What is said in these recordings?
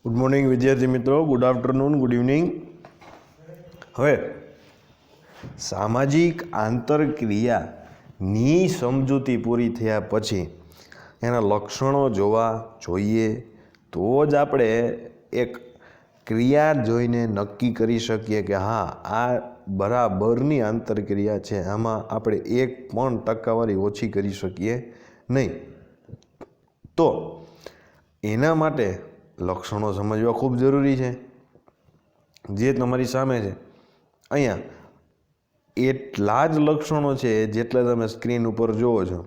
Good morning વિદ્યાર્થી મિત્રો, good afternoon, good evening. હવે સામાજિક આંતરક્રિયાની સમજૂતી પૂરી થયા પછી એના લક્ષણો જોવા જોઈએ તો જ આપણે એક ક્રિયા જોઈને નક્કી કરી શકીએ કે હા આ બરાબરની આંતરક્રિયા છે, આમાં આપણે 1% ઓછી કરી શકીએ નહીં. તો એના માટે લક્ષણો સમજવા ખૂબ જરૂરી છે. જે તમારી સામે છે અહીંયા એટલા જ લક્ષણો છે જેટલા તમે સ્ક્રીન ઉપર જુઓ છો.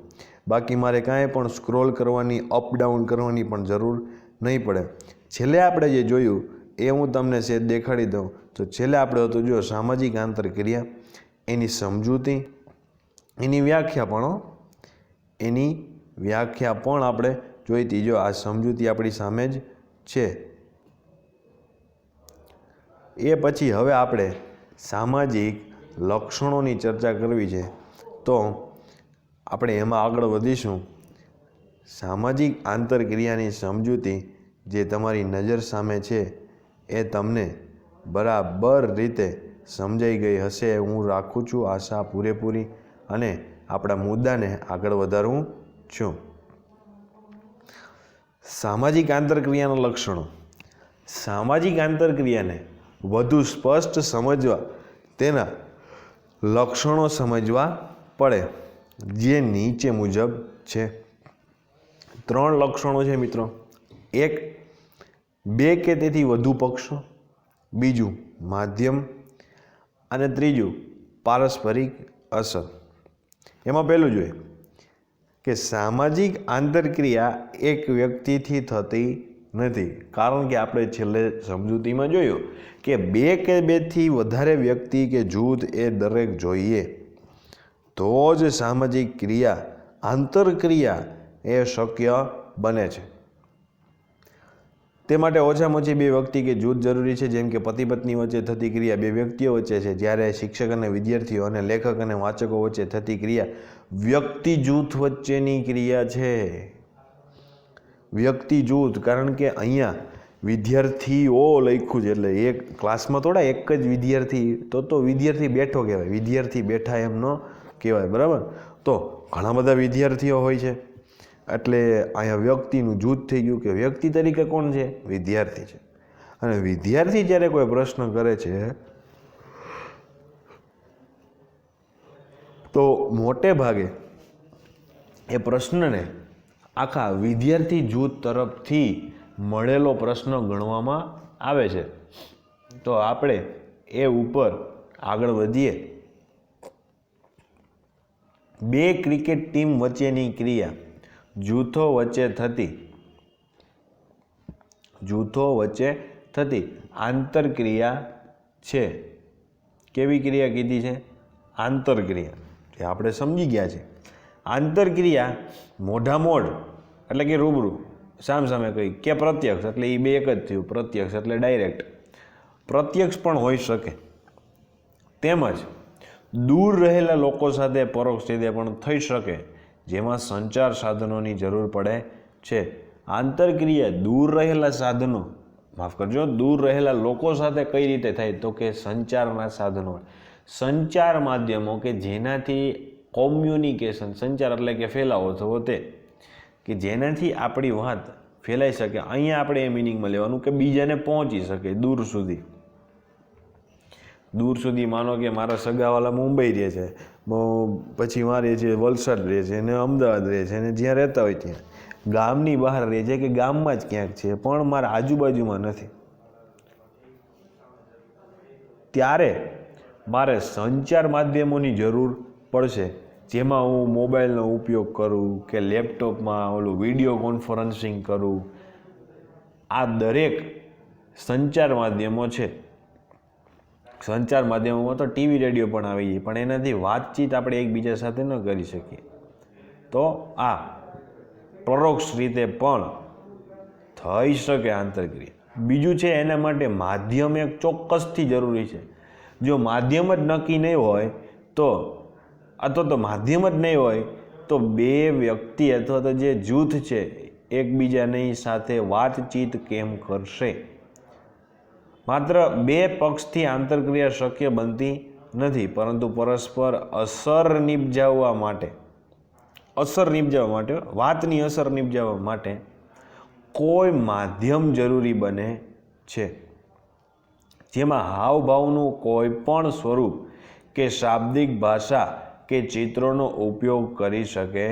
બાકી મારે કાંઈ પણ સ્ક્રોલ કરવાની, અપ ડાઉન કરવાની પણ જરૂર નહીં પડે. છેલ્લે આપણે જે જોયું એ હું તમને સેજ દેખાડી દઉં. તો છેલ્લે આપણે હતું જો સામાજિક આંતરક્રિયા, એની સમજૂતી, એની વ્યાખ્યા પણ આપણે જોઈતી. જો આ સમજૂતી આપણી સામે જ છે. એ પછી હવે આપણે સામાજિક લક્ષણોની ચર્ચા કરવી છે, તો આપણે એમાં આગળ વધીશું. સામાજિક આંતરક્રિયાની સમજૂતી જે તમારી નજર સામે છે એ તમને બરાબર રીતે સમજાઈ ગઈ હશે હું રાખું છું, આશા પૂરેપૂરી. અને આપણા મુદ્દાને આગળ વધારવું છું. સામાજિક આંતરક્રિયાના લક્ષણો. સામાજિક આંતરક્રિયાને વધુ સ્પષ્ટ સમજવા તેના લક્ષણો સમજવા પડે, જે નીચે મુજબ છે. 3 લક્ષણો છે મિત્રો. 1, 2 કે તેથી વધુ પક્ષો. 2, માધ્યમ. અને 3, પારસ્પરિક અસર. એમાં પહેલું જોઈએ કે સામાજિક આંતરક્રિયા એક વ્યક્તિથી થતી નથી, કારણ કે આપણે છેલ્લે સમજૂતીમાં જોયું કે 2 કે 2થી વધારે વ્યક્તિ કે જૂથ એ દરેક જોઈએ તો જ સામાજિક આંતરક્રિયા એ શક્ય બને છે. તે માટે ઓછામાં ઓછી 2 વ્યક્તિ કે જૂથ જરૂરી છે. જેમ કે પતિ પત્ની વચ્ચે થતી ક્રિયા 2 વ્યક્તિઓ વચ્ચે છે, જ્યારે શિક્ષક અને વિદ્યાર્થીઓ અને લેખક અને વાચકો વચ્ચે થતી ક્રિયા વ્યક્તિ જૂથ વચ્ચેની ક્રિયા છે. વ્યક્તિ જૂથ, કારણ કે અહીંયા વિદ્યાર્થીઓ લખ્યું છે એટલે એક ક્લાસમાં થોડા એક જ વિદ્યાર્થી, તો વિદ્યાર્થી બેઠો કહેવાય, વિદ્યાર્થી બેઠા એમ ન કહેવાય, બરાબર. તો ઘણા બધા વિદ્યાર્થીઓ હોય છે એટલે અહીંયા વ્યક્તિનું જૂથ થઈ ગયું કે વ્યક્તિ તરીકે કોણ છે? વિદ્યાર્થી છે. અને વિદ્યાર્થી જ્યારે કોઈ પ્રશ્ન કરે છે તો મોટે ભાગે એ પ્રશ્નને આખા વિદ્યાર્થી જૂથ તરફથી મળેલો પ્રશ્ન ગણવામાં આવે છે. તો આપણે એ ઉપર આગળ વધીએ. 2 ક્રિકેટ ટીમ વચ્ચેની ક્રિયા જૂથો વચ્ચે થતી આંતરક્રિયા છે. કેવી ક્રિયા કીધી છે? આંતરક્રિયા. જે આપણે સમજી ગયા છે. આંતરક્રિયા મોઢામોઢ એટલે કે રૂબરૂ, સામસામે કહી, કે પ્રત્યક્ષ એટલે એ 2 એક જ થયું. પ્રત્યક્ષ એટલે ડાયરેક્ટ. પ્રત્યક્ષ પણ હોઈ શકે, તેમજ દૂર રહેલા લોકો સાથે પરોક્ષ રીતે પણ થઈ શકે, જેમાં સંચાર સાધનોની જરૂર પડે છે. આંતરક્રિયા દૂર રહેલા લોકો સાથે કઈ રીતે થાય? તો કે સંચારના સાધનો, સંચાર માધ્યમો કે જેનાથી કોમ્યુનિકેશન, સંચાર એટલે કે ફેલાવો થવો, તે કે જેનાથી આપણી વાત ફેલાઈ શકે. અહીંયા આપણે એ મિનિંગમાં લેવાનું કે બીજાને પહોંચી શકે દૂર સુધી. માનો કે મારા સગાવાલા મુંબઈ રહે છે, પછી મારે છે વલસાડ રહે છે, અને અમદાવાદ રહે છે, અને જ્યાં રહેતા હોય ત્યાં ગામની બહાર રહે છે કે ગામમાં જ ક્યાંક છે પણ મારા આજુબાજુમાં નથી, ત્યારે મારે સંચાર માધ્યમોની જરૂર પડશે. જેમાં હું મોબાઈલનો ઉપયોગ કરું કે લેપટોપમાં વિડીયો કોન્ફરન્સિંગ કરું. આ દરેક સંચાર માધ્યમો છે. સંચાર માધ્યમોમાં તો ટીવી, રેડિયો પણ આવી જાય, પણ એનાથી વાતચીત આપણે એકબીજા સાથે ન કરી શકીએ. તો આ પરોક્ષ રીતે પણ થઈ શકે આંતરક્રિયા. બીજું છે, એના માટે માધ્યમ એક ચોક્કસથી જરૂરી છે. જો માધ્યમ જ નક્કી નહીં હોય તો માધ્યમ જ નહીં હોય તો 2 વ્યક્તિ અથવા તો જે જૂથ છે એકબીજાની સાથે વાતચીત કેમ કરશે? માત્ર બે પક્ષથી આંતરક્રિયા શક્ય બનતી નથી, પરંતુ પરસ્પર અસર નિપજાવવા માટે વાતની અસર નિપજાવવા માટે કોઈ માધ્યમ જરૂરી બને છે, જેમાં હાવભાવનું કોઈ પણ સ્વરૂપ કે શાબ્દિક ભાષા કે ચિત્રોનો ઉપયોગ કરી શકે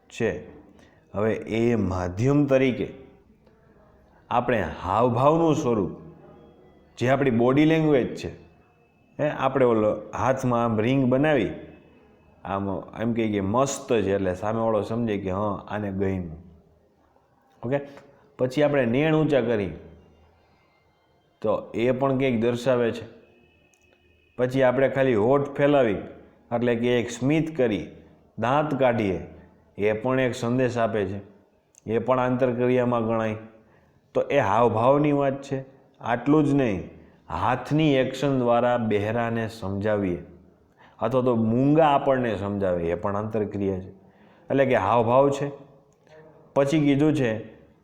છે. હવે એ માધ્યમ તરીકે આપણે હાવભાવનું સ્વરૂપ, જે આપણી બોડી લેંગ્વેજ છે, આપણે ઓલો હાથમાં આમ રિંગ બનાવી આમ એમ કહીએ કે મસ્ત છે, એટલે સામેવાળો સમજે કે હા આને ગમ્યું. ઓકે, પછી આપણે નેણ ઊંચા કરી તો એ પણ કંઈક દર્શાવે છે. પછી આપણે ખાલી હોઠ ફેલાવી એટલે કે એક સ્મિત કરી દાંત કાઢીએ, એ પણ એક સંદેશ આપે છે, એ પણ આંતરક્રિયામાં ગણાય. તો એ હાવભાવની વાત છે. આટલું જ નહીં, હાથની એક્શન દ્વારા બહેરાને સમજાવીએ અથવા તો મૂંગા આપણને સમજાવે, એ પણ આંતરક્રિયા છે. એટલે કે હાવભાવ છે. પછી કીધું છે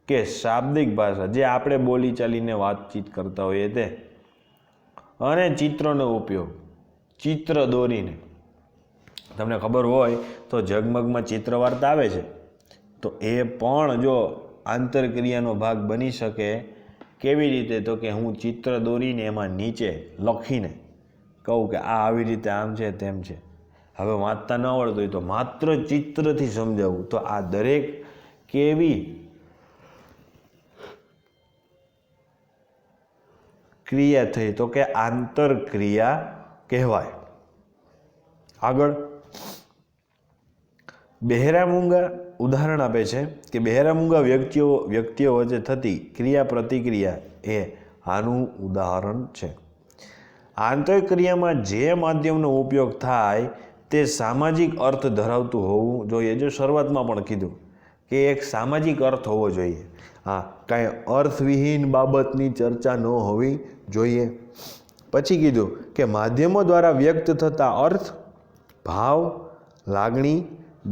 કે શાબ્દિક ભાષા, જે આપણે બોલી ચાલીને વાતચીત કરતા હોઈએ તે, અને ચિત્રનો ઉપયોગ, ચિત્ર દોરીને. તમને ખબર હોય તો ઝગમગમાં ચિત્ર વાર્તા આવે છે, તો એ પણ જો આંતરક્રિયાનો ભાગ બની શકે. કેવી રીતે? તો કે હું ચિત્ર દોરીને એમાં નીચે લખીને કહું કે આ આવી રીતે આમ છે તેમ છે. હવે વાંચતા ન આવડતું હોય તો માત્ર ચિત્રથી સમજાવવું. તો આ દરેક કેવી ક્રિયા થઈ? તો કે આંતરક્રિયા કહેવાય. આગળ બહેરા મૂંગા ઉદાહરણ આપે છે કે બહેરા મૂંગા વ્યક્તિઓ વચ્ચે થતી ક્રિયા પ્રતિક્રિયા એ આનું ઉદાહરણ છે. આંતરક્રિયામાં જે માધ્યમનો ઉપયોગ થાય તે સામાજિક અર્થ ધરાવતું હોવું જોઈએ. જો શરૂઆતમાં પણ કીધું કે એક સામાજિક અર્થ હોવો જોઈએ. હા, કાંઈ અર્થવિહીન બાબતની ચર્ચા ન હોવી જોઈએ. પછી કીધું કે માધ્યમો દ્વારા વ્યક્ત થતા અર્થ, ભાવ, લાગણી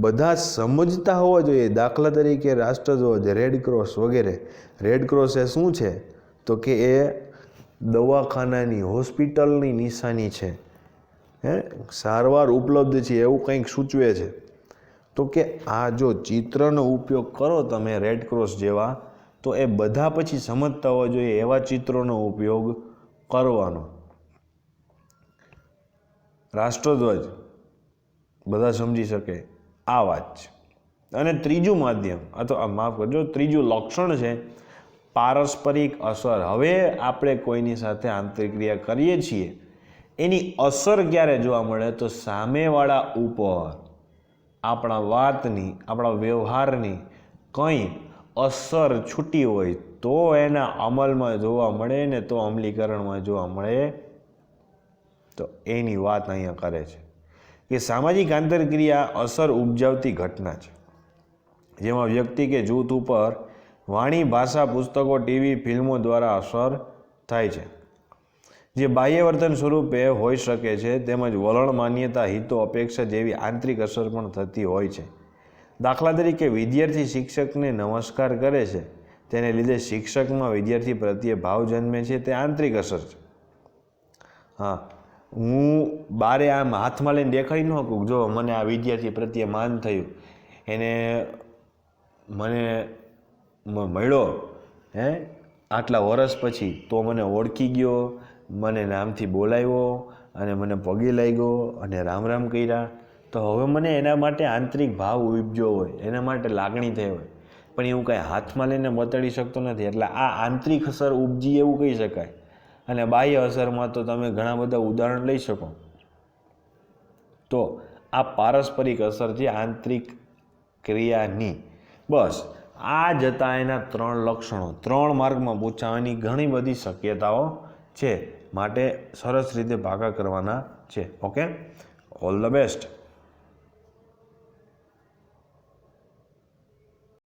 બધા સમજતા હોવા જોઈએ. દાખલા તરીકે રાષ્ટ્રધ્વજ, રેડક્રોસ વગેરે. રેડક્રોસ એ શું છે? તો કે એ દવાખાનાની, હોસ્પિટલની નિશાની છે, સારવાર ઉપલબ્ધ છે એવું કંઈક સૂચવે છે. તો કે આ જો ચિત્રનો ઉપયોગ કરો તમે રેડક્રોસ જેવા, તો એ બધા પછી સમજતા હોવા જોઈએ એવા ચિત્રોનો ઉપયોગ કરવાનો. રાષ્ટ્રધ્વજ બધા સમજી શકે આ વાત છે. અને ત્રીજું માધ્યમ અથવા માફ કરજો, ત્રીજું લક્ષણ છે પારસ્પરિક અસર. હવે આપણે કોઈની સાથે આંતરક્રિયા કરીએ છીએ, એની અસર ક્યારે જોવા મળે? તો સામેવાળા ઉપર આપણા વાતની, આપણા વ્યવહારની કંઈ અસર છૂટી હોય તો એના અમલમાં જોવા મળે ને, તો અમલીકરણમાં જોવા મળે. તો એની વાત અહીંયા કરે છે કે સામાજિક આંતરક્રિયા અસર ઉપજાવતી ઘટના છે, જેમાં વ્યક્તિ કે જૂથ ઉપર વાણી, ભાષા, પુસ્તકો, ટીવી, ફિલ્મો દ્વારા અસર થાય છે, જે બાહ્ય વર્તન સ્વરૂપે હોઈ શકે છે, તેમજ વલણ, માન્યતા, હિતો, અપેક્ષા જેવી આંતરિક અસર પણ થતી હોય છે. દાખલા તરીકે વિદ્યાર્થી શિક્ષકને નમસ્કાર કરે છે, તેને લીધે શિક્ષકમાં વિદ્યાર્થી પ્રત્યે ભાવ જન્મે છે, તે આંતરિક અસર છે. હા, હું બારે આમ હાથમાં લઈને દેખાડી ન શકું, જો મને આ વિદ્યાર્થી પ્રત્યે માન થયું, એને મને મળ્યો આટલા વર્ષ પછી, તો મને ઓળખી ગયો, મને નામથી બોલાવ્યો અને મને પગે લાગ્યો અને રામ રામ કર્યા, તો હવે મને એના માટે આંતરિક ભાવ ઉપજ્યો હોય, એના માટે લાગણી થઈ હોય, પણ એવું કાંઈ હાથમાં લઈને બતાડી શકતો નથી. એટલે આ આંતરિક અસર ઉપજી એવું કહી શકાય. અને બાહ્ય અસરમાં તો તમે ઘણા બધા ઉદાહરણ લઈ શકો. તો આ પારસ્પરિક અસર છે આંતરિક ક્રિયાની. બસ આ જ હતા એના 3 લક્ષણો. 3 માર્કમાં પૂછાવાની ઘણી બધી શક્યતાઓ છે, માટે સરસ રીતે ભાગા કરવાના છે. Okay, all the best.